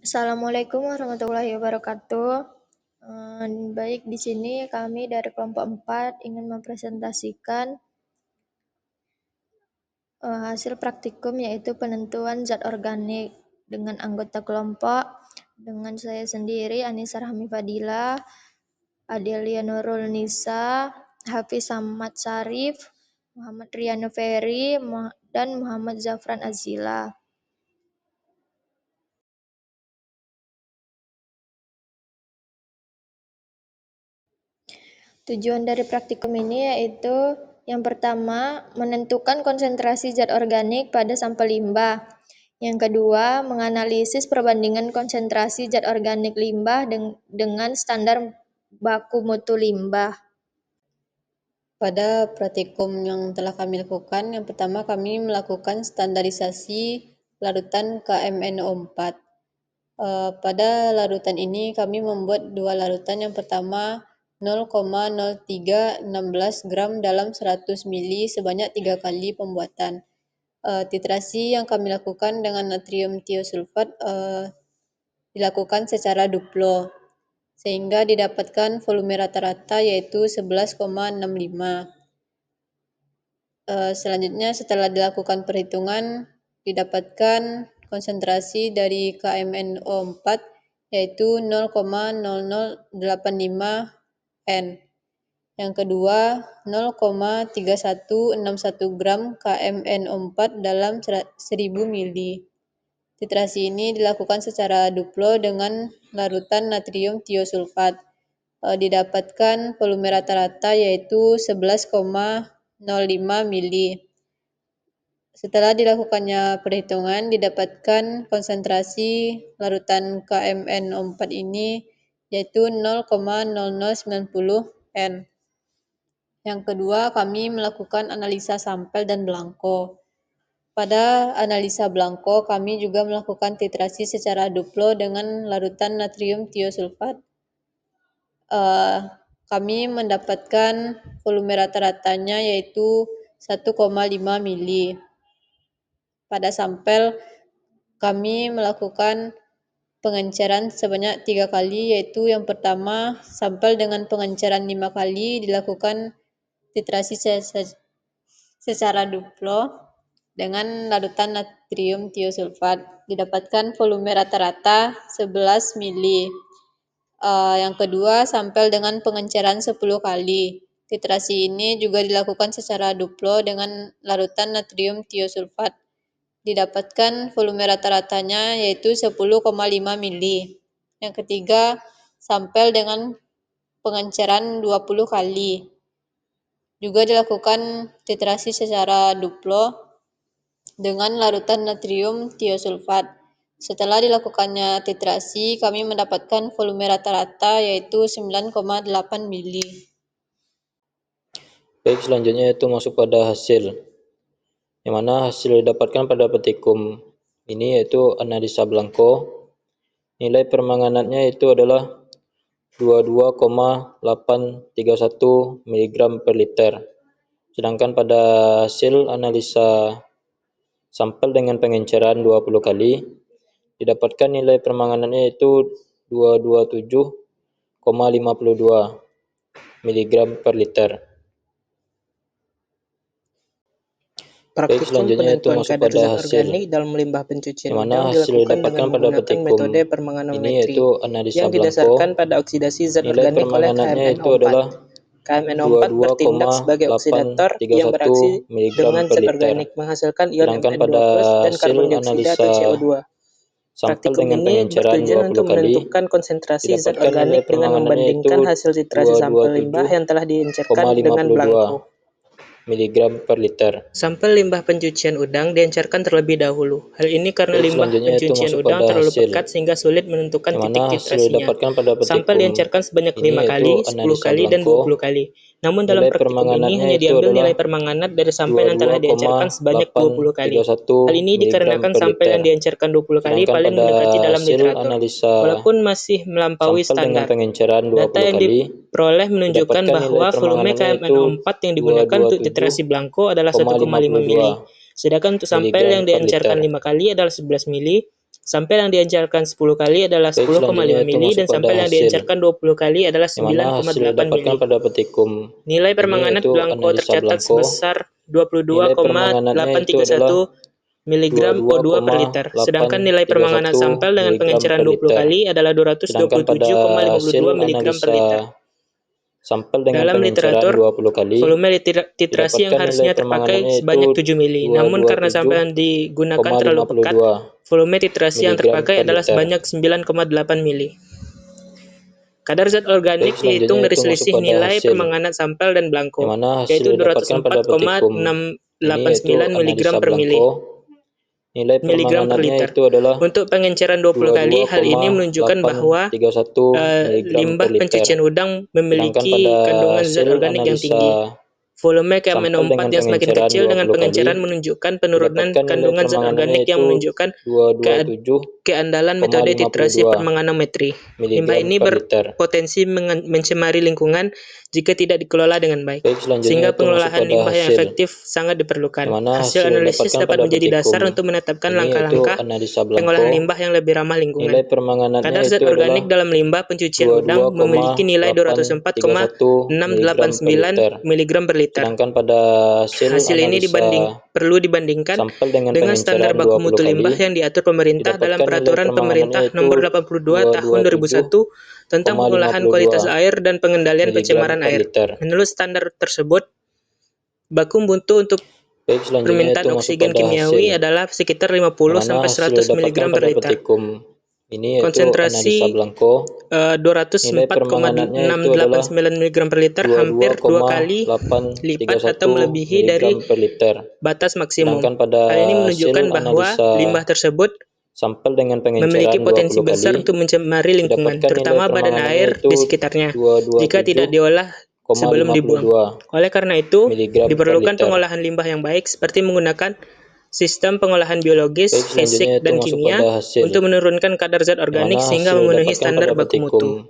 Assalamualaikum warahmatullahi wabarakatuh. Baik, di sini kami dari kelompok 4 ingin mempresentasikan hasil praktikum yaitu penentuan zat organik dengan anggota kelompok dengan saya sendiri Anissa Rahmi Fadila, Adelia Nurul Nisa, Hafiz Ahmad Sarif, Muhammad Riano Ferry, dan Muhammad Zafran Azila. Tujuan dari praktikum ini yaitu yang pertama, menentukan konsentrasi zat organik pada sampel limbah. Yang kedua, menganalisis perbandingan konsentrasi zat organik limbah dengan standar baku mutu limbah. Pada praktikum yang telah kami lakukan, yang pertama kami melakukan standarisasi larutan KMNO4. Pada larutan ini kami membuat dua larutan. Yang pertama 0,0316 gram dalam 100 ml sebanyak 3 kali pembuatan. Titrasi yang kami lakukan dengan natrium tiosulfat dilakukan secara duplo sehingga didapatkan volume rata-rata yaitu 11,65. Selanjutnya setelah dilakukan perhitungan didapatkan konsentrasi dari KMNO4 yaitu 0,0085 N. Yang kedua 0,3161 gram KMNO4 dalam 1000 ml. Titrasi ini dilakukan secara duplo dengan larutan natrium tiosulfat. Didapatkan volume rata-rata yaitu 11,05 ml. Setelah dilakukannya perhitungan, didapatkan konsentrasi larutan KMNO4 ini yaitu 0,0090 N. Yang kedua, kami melakukan analisa sampel dan belangko. Pada analisa belangko, kami juga melakukan titrasi secara duplo dengan larutan natrium tiosulfat. Kami mendapatkan volume rata-ratanya yaitu 1,5 ml. Pada sampel, kami melakukan pengenceran sebanyak 3 kali, yaitu yang pertama, sampel dengan pengenceran 5 kali dilakukan titrasi secara duplo dengan larutan natrium tiosulfat. Didapatkan volume rata-rata 11 ml. Yang kedua, sampel dengan pengenceran 10 kali. Titrasi ini juga dilakukan secara duplo dengan larutan natrium tiosulfat. Didapatkan volume rata-ratanya yaitu 10,5 ml. Yang ketiga, sampel dengan pengenceran 20 kali. Juga dilakukan titrasi secara duplo dengan larutan natrium tiosulfat. Setelah dilakukannya titrasi, kami mendapatkan volume rata-rata yaitu 9,8 ml. Baik, selanjutnya itu masuk pada hasil. Yang mana hasil didapatkan pada petikum ini yaitu analisa belangko. Nilai permanganatnya itu adalah 22,831 mg per liter. Sedangkan pada hasil analisa sampel dengan pengenceran 20 kali didapatkan nilai permanganatnya yaitu 227,52 mg per liter. Praktikum penentuan kadar zat organik dalam limbah pencucian udang dilakukan dengan menggunakan metode permanganometri yang didasarkan pada oksidasi zat organik oleh KMNO4. KMNO4 bertindak sebagai oksidator yang bereaksi dengan zat organik menghasilkan ion Mn2+ dan karbon dioksida atau CO2. Praktikum ini bertujuan untuk menentukan konsentrasi zat organik dengan membandingkan hasil titrasi sampel limbah yang telah diencerkan dengan belangko. Miligram per liter. Sampel limbah pencucian udang diencerkan terlebih dahulu. Hal ini karena limbah pencucian udang terlalu pekat sehingga sulit menentukan titik titrasinya. Sampel diencerkan sebanyak 5 kali, 10 kali, dan 20 kali. Namun dalam praktikum ini hanya diambil nilai permanganat dari sampel yang telah diencerkan sebanyak 20 kali. Hal ini dikarenakan sampel yang diencerkan 20 kali paling mendekati dalam literatur, walaupun masih melampaui standar. Data yang diperoleh menunjukkan bahwa volume KMNO4 yang digunakan untuk titrasi belangko adalah 1,5 ml. Sedangkan untuk sampel yang diencerkan 5 kali adalah 11 ml. Sampel yang diencerkan 10 kali adalah 10,5 mili dan sampel yang diencerkan 20 kali adalah 9,8 mili. Pada petikum nilai permanganat Blanco tercatat sebesar 22,831 mg O2 per liter, sedangkan nilai permanganat sampel dengan pengenceran 20 kali adalah 227,52 mg per liter. Dalam literatur, volume titrasi yang harusnya terpakai sebanyak 7 mili, namun karena sampel yang digunakan terlalu pekat, volume titrasi yang terpakai adalah sebanyak 9,8 mili. Kadar zat organik dihitung dari selisih nilai permanganat sampel dan Blanco, yaitu 204,689 mg per mili. Miligram per liter. Untuk pengenceran 20 kali, hal ini menunjukkan bahwa limbah pencucian udang memiliki kandungan zat organik yang tinggi. Volume KMNO4 yang semakin kecil dengan pengenceran menunjukkan penurunan kandungan zat organik yang menunjukkan keandalan metode titrasi permanganometri. Limbah ini berpotensi mencemari lingkungan jika tidak dikelola dengan baik, sehingga pengelolaan limbah yang efektif sangat diperlukan. Hasil analisis dapat menjadi dasar untuk menetapkan langkah-langkah pengolahan limbah yang lebih ramah lingkungan. Kadar zat organik dalam limbah pencucian udang memiliki nilai 204,689 mg per liter. Hasil ini perlu dibandingkan dengan standar baku mutu limbah yang diatur pemerintah dalam Peraturan Pemerintah Nomor 82 Tahun 2001 tentang pengolahan kualitas air dan pengendalian pencemaran air. Menurut standar tersebut, baku mutu untuk permintaan oksigen kimiawi adalah sekitar 50-100 mg per liter. Konsentrasi 204,689 mg per liter hampir 2 kali lipat atau melebihi dari batas maksimum. Hal ini menunjukkan bahwa limbah tersebut memiliki potensi besar untuk mencemari lingkungan, terutama badan air di sekitarnya, jika tidak diolah sebelum dibuang. Oleh karena itu, diperlukan pengolahan limbah yang baik seperti menggunakan sistem pengolahan biologis, fisik, dan kimia untuk menurunkan kadar zat organik sehingga memenuhi standar baku mutu.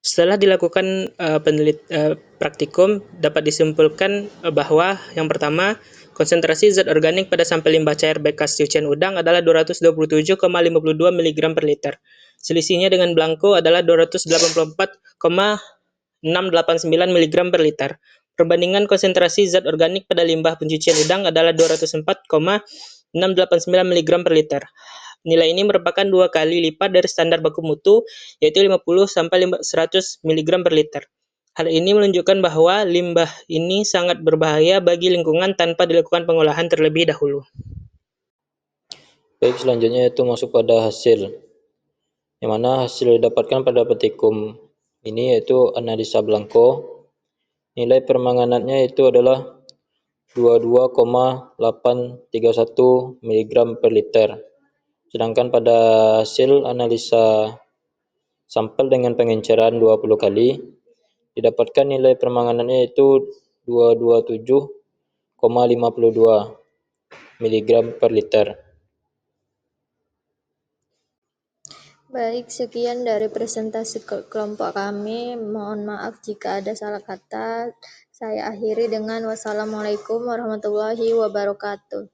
Setelah dilakukan praktikum, dapat disimpulkan bahwa yang pertama, konsentrasi zat organik pada sampel limbah cair bekas cucian udang adalah 227,52 mg per liter. Selisihnya dengan Blanco adalah 284,689 mg per liter. Perbandingan konsentrasi zat organik pada limbah pencucian udang adalah 204,689 mg per liter. Nilai ini merupakan 2 kali lipat dari standar baku mutu, yaitu 50-100 mg per liter. Hal ini menunjukkan bahwa limbah ini sangat berbahaya bagi lingkungan tanpa dilakukan pengolahan terlebih dahulu. Baik, selanjutnya itu masuk pada hasil, yang mana hasil didapatkan pada petikum ini yaitu analisa Blanco. Nilai permanganatnya itu adalah 22,831 mg per liter. Sedangkan pada hasil analisa sampel dengan pengenceran 20 kali, didapatkan nilai permanganatnya itu 227,52 mg per liter. Baik, sekian dari presentasi kelompok kami. Mohon maaf jika ada salah kata. Saya akhiri dengan wassalamualaikum warahmatullahi wabarakatuh.